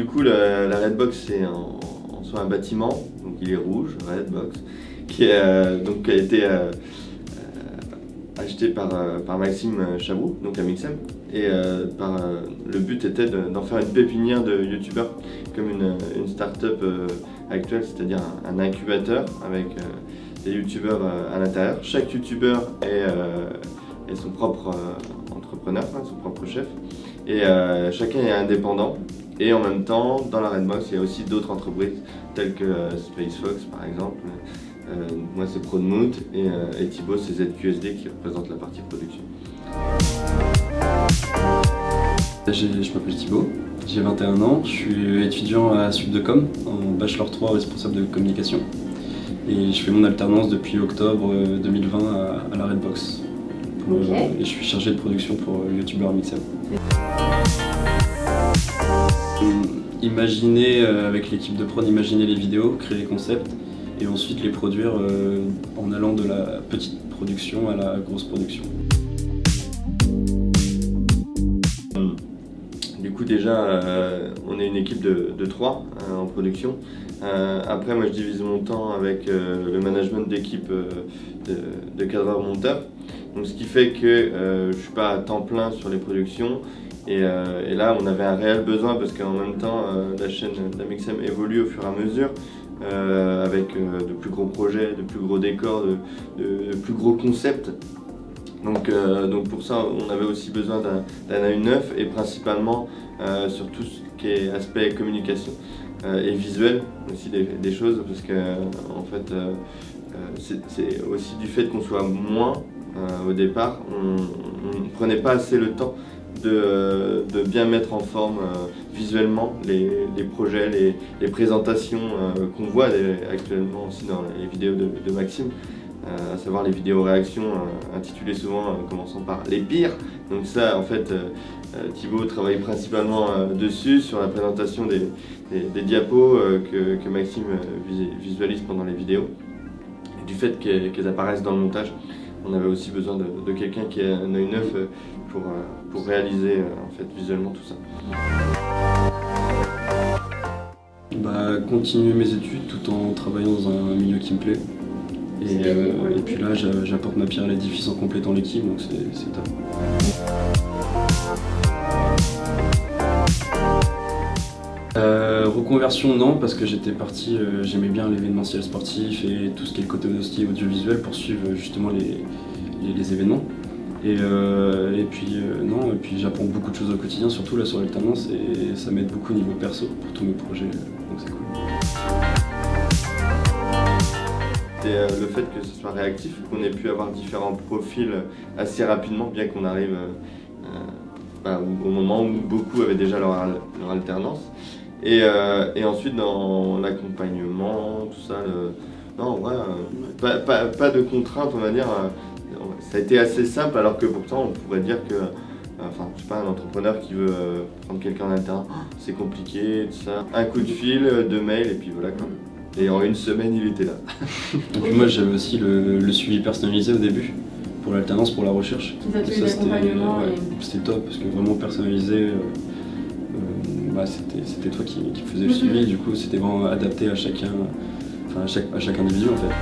coup, la Redbox, c'est en soi un bâtiment, donc il est rouge, Redbox, qui a été acheté par Maxime Chabrou, donc à Mixem. Et le but était d'en faire une pépinière de youtubeurs, comme une start-up actuelle, c'est-à-dire un incubateur avec des youtubeurs à l'intérieur. Chaque youtubeur est son propre entrepreneur, son propre chef, et chacun est indépendant. Et en même temps, dans la Redbox, il y a aussi d'autres entreprises, telles que SpaceFox par exemple. Moi c'est Prodmoot et Thibaut c'est ZQSD qui représente la partie production. Je m'appelle Thibaut, j'ai 21 ans, je suis étudiant à Subdecom en Bachelor 3 responsable de communication. Et je fais mon alternance depuis octobre 2020 à la Redbox. Et je suis chargé de production pour youtubeur Mixem. Imaginer avec l'équipe de prod, imaginer les vidéos, créer les concepts et ensuite les produire en allant de la petite production à la grosse production. Du coup déjà on est une équipe de 3 en production. Après moi je divise mon temps avec le management d'équipe de cadreurs monteurs. Donc ce qui fait que je suis pas à temps plein sur les productions. Et là, on avait un réel besoin parce qu'en même temps, la chaîne d'Amixem évolue au fur et à mesure avec de plus gros projets, de plus gros décors, de plus gros concepts. Donc pour ça, on avait aussi besoin d'un œil neuf et principalement sur tout ce qui est aspect communication et visuel aussi des choses parce que en fait, c'est aussi du fait qu'on soit moins au départ, on ne prenait pas assez le temps de bien mettre en forme visuellement les projets, les présentations qu'on voit actuellement aussi dans les vidéos de Maxime, à savoir les vidéos réactions intitulées souvent commençant par les pires. Donc ça en fait Thibaut travaille principalement dessus, sur la présentation des diapos que Maxime visualise pendant les vidéos. Et du fait qu'elles apparaissent dans le montage, on avait aussi besoin de quelqu'un qui ait un œil neuf pour réaliser en fait, visuellement tout ça. Continuer mes études tout en travaillant dans un milieu qui me plaît. Et puis là j'apporte ma pierre à l'édifice en complétant l'équipe, donc c'est top. Reconversion non, parce que j'étais parti, j'aimais bien l'événementiel sportif et tout ce qui est le côté audiovisuel pour suivre justement les événements. Et puis j'apprends beaucoup de choses au quotidien, surtout là sur l'alternance, et ça m'aide beaucoup au niveau perso pour tous mes projets, donc c'est cool. C'est le fait que ce soit réactif, qu'on ait pu avoir différents profils assez rapidement, bien qu'on arrive au moment où beaucoup avaient déjà leur alternance. Et ensuite dans l'accompagnement, tout ça, pas de contraintes, on va dire. Ça a été assez simple, alors que pourtant on pourrait dire que, je sais pas, un entrepreneur qui veut prendre quelqu'un en interne, c'est compliqué, tout ça. Un coup de fil, 2 mails et puis voilà quoi. Et en 1 semaine il était là. Et puis moi j'avais aussi le suivi personnalisé au début, pour l'alternance, pour la recherche. Les ateliers d'accompagnement. C'était top, parce que vraiment personnalisé, c'était toi qui faisais le suivi, du coup c'était vraiment adapté à chacun, à chaque individu en fait.